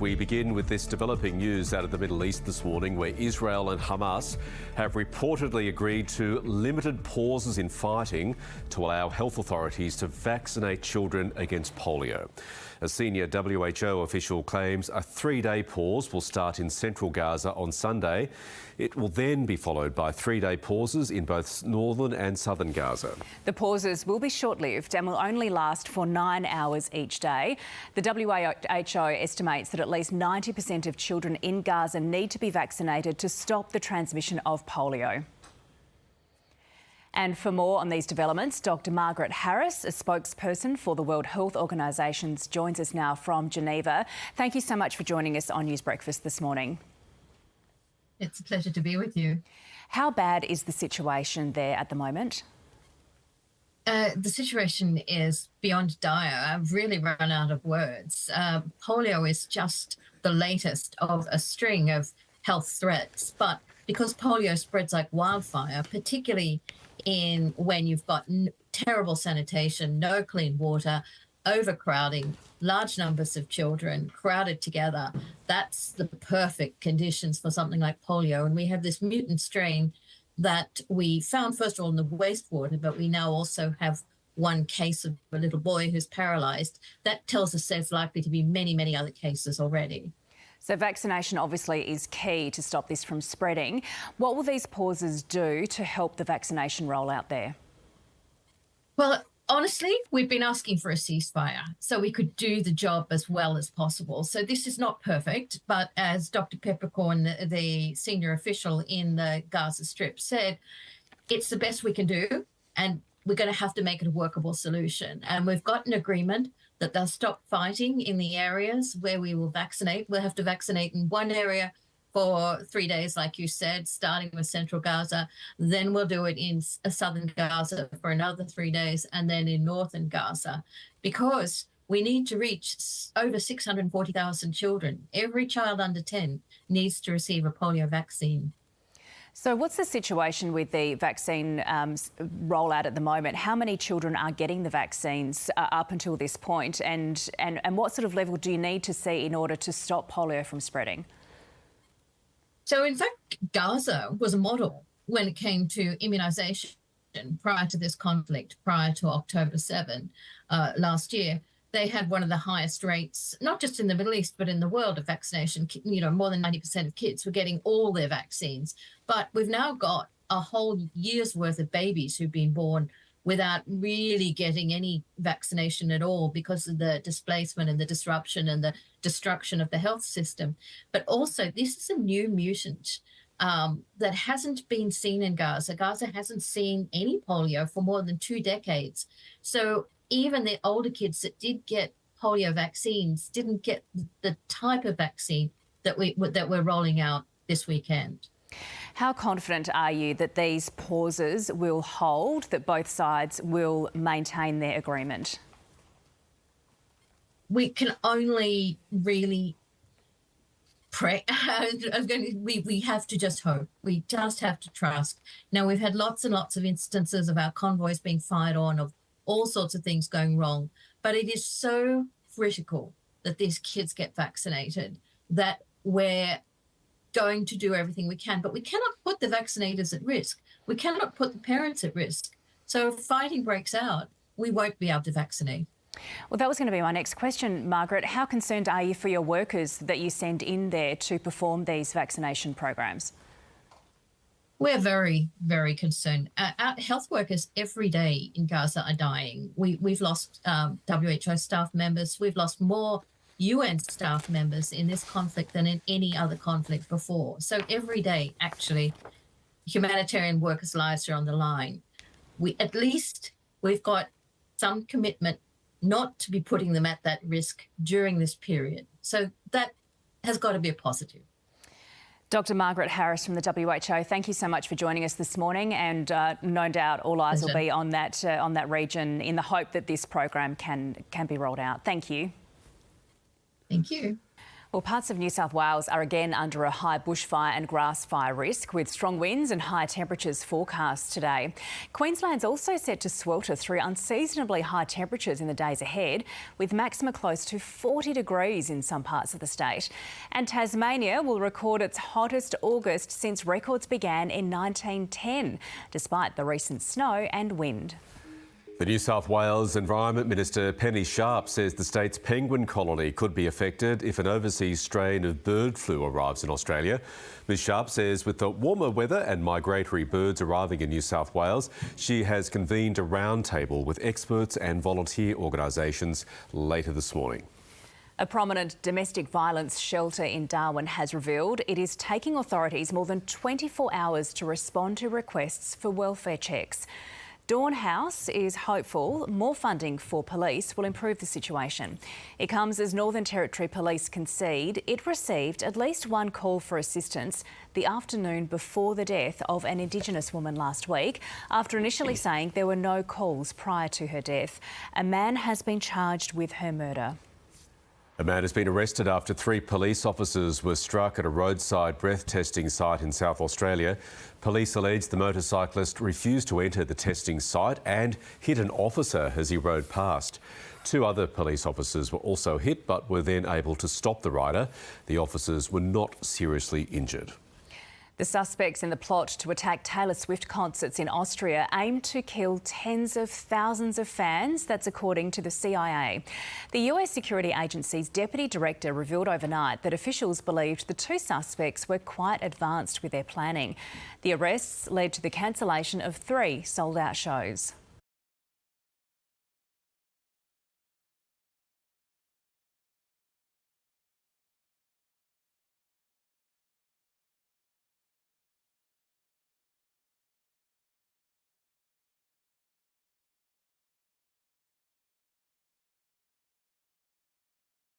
We begin with this developing news out of the Middle East this morning, where Israel and Hamas have reportedly agreed to limited pauses in fighting to allow health authorities to vaccinate children against polio. A senior WHO official claims a 3-day pause will start in central Gaza on Sunday. It will then be followed by 3-day pauses in both northern and southern Gaza. The pauses will be short-lived and will only last for 9 hours each day. The WHO estimates that at least 90% of children in Gaza need to be vaccinated to stop the transmission of polio. And for more on these developments, Dr. Margaret Harris, a spokesperson for the World Health Organisation, joins us now from Geneva. Thank you so much for joining us on News Breakfast this morning. It's a pleasure to be with you. How bad is the situation there at the moment? The situation is beyond dire. I've really run out of words. Polio is just the latest of a string of health threats. But because polio spreads like wildfire, particularly when you've got terrible sanitation, no clean water, overcrowding, large numbers of children crowded together, that's the perfect conditions for something like polio. And we have this mutant strain that we found, first of all, in the wastewater, but we now also have one case of a little boy who's paralysed. That tells us there's likely to be many, many other cases already. So vaccination obviously is key to stop this from spreading. What will these pauses do to help the vaccination rollout there? Well, honestly, we've been asking for a ceasefire so we could do the job as well as possible. So this is not perfect, but as Dr. Peppercorn, the senior official in the Gaza Strip, said, it's the best we can do, and we're going to have to make it a workable solution. And we've got an agreement that they'll stop fighting in the areas where we will vaccinate. We'll have to vaccinate in one area for 3 days, like you said, starting with central Gaza. Then we'll do it in southern Gaza for another 3 days, and then in northern Gaza, because we need to reach over 640,000 children. Every child under 10 needs to receive a polio vaccine. So what's the situation with the vaccine rollout at the moment? How many children are getting the vaccines up until this point? And what sort of level do you need to see in order to stop polio from spreading? So, in fact, Gaza was a model when it came to immunisation prior to this conflict, prior to October 7 last year. They had one of the highest rates, not just in the Middle East, but in the world of vaccination. You know, more than 90% of kids were getting all their vaccines. But we've now got a whole year's worth of babies who've been born without really getting any vaccination at all because of the displacement and the disruption and the destruction of the health system. But also, this is a new mutant that hasn't been seen in Gaza. Gaza hasn't seen any polio for more than 2 decades. So even the older kids that did get polio vaccines didn't get the type of vaccine that we're rolling out this weekend. How confident are you that these pauses will hold, that both sides will maintain their agreement? We can only really pray. We have to just hope. We just have to trust. Now, we've had lots and lots of instances of our convoys being fired on, of all sorts of things going wrong. But it is so critical that these kids get vaccinated that we're going to do everything we can. But we cannot put the vaccinators at risk. We cannot put the parents at risk. So if fighting breaks out, we won't be able to vaccinate. Well, that was going to be my next question, Margaret. How concerned are you for your workers that you send in there to perform these vaccination programs? We're very, very concerned. Our health workers every day in Gaza are dying. We've lost WHO staff members. We've lost more UN staff members in this conflict than in any other conflict before. So every day, actually, humanitarian workers' lives are on the line. We've got some commitment not to be putting them at that risk during this period. So that has got to be a positive. Dr. Margaret Harris from the WHO, thank you so much for joining us this morning, and no doubt all eyes will be on that region in the hope that this program can be rolled out. Thank you. Thank you. Well, parts of New South Wales are again under a high bushfire and grass fire risk, with strong winds and high temperatures forecast today. Queensland's also set to swelter through unseasonably high temperatures in the days ahead, with maxima close to 40 degrees in some parts of the state. And Tasmania will record its hottest August since records began in 1910, despite the recent snow and wind. The New South Wales Environment Minister Penny Sharp says the state's penguin colony could be affected if an overseas strain of bird flu arrives in Australia. Ms Sharp says with the warmer weather and migratory birds arriving in New South Wales, she has convened a roundtable with experts and volunteer organisations later this morning. A prominent domestic violence shelter in Darwin has revealed it is taking authorities more than 24 hours to respond to requests for welfare checks. Dawn House is hopeful more funding for police will improve the situation. It comes as Northern Territory Police concede it received at least one call for assistance the afternoon before the death of an Indigenous woman last week, after initially saying there were no calls prior to her death. A man has been charged with her murder. A man has been arrested after 3 police officers were struck at a roadside breath testing site in South Australia. Police allege the motorcyclist refused to enter the testing site and hit an officer as he rode past. 2 other police officers were also hit but were then able to stop the rider. The officers were not seriously injured. The suspects in the plot to attack Taylor Swift concerts in Austria aim to kill tens of thousands of fans. That's according to the CIA. The US security agency's deputy director revealed overnight that officials believed the 2 suspects were quite advanced with their planning. The arrests led to the cancellation of 3 sold-out shows.